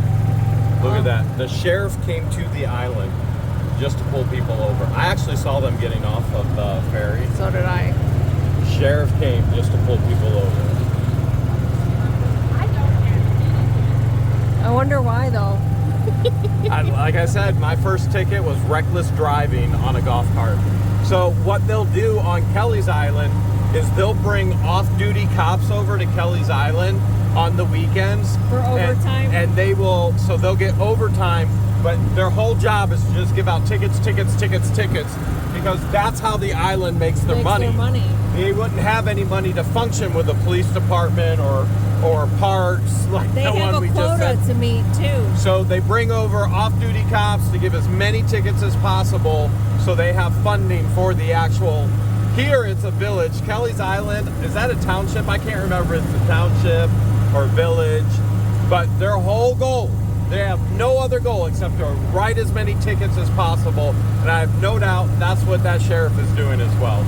Look at that. The sheriff came to the island just to pull people over. I actually saw them getting off of the ferry. So did I. The sheriff came just to pull people over. I wonder why though. Like I said, my first ticket was reckless driving on a golf cart. So what they'll do on Kelly's Island is they'll bring off-duty cops over to Kelly's Island on the weekends. For overtime? And they will, so they'll get overtime, but their whole job is to just give out tickets, because that's how the island makes their money. They wouldn't have any money to function with the police department or parks like They the have one a we just quota said. to meet too. So they bring over off-duty cops to give as many tickets as possible, so they have funding for the actual. Here it's a village. Kelly's Island, is that a township? I can't remember if it's a township or village, but their whole goal, they have no other goal except to write as many tickets as possible, and I have no doubt that's what that sheriff is doing as well.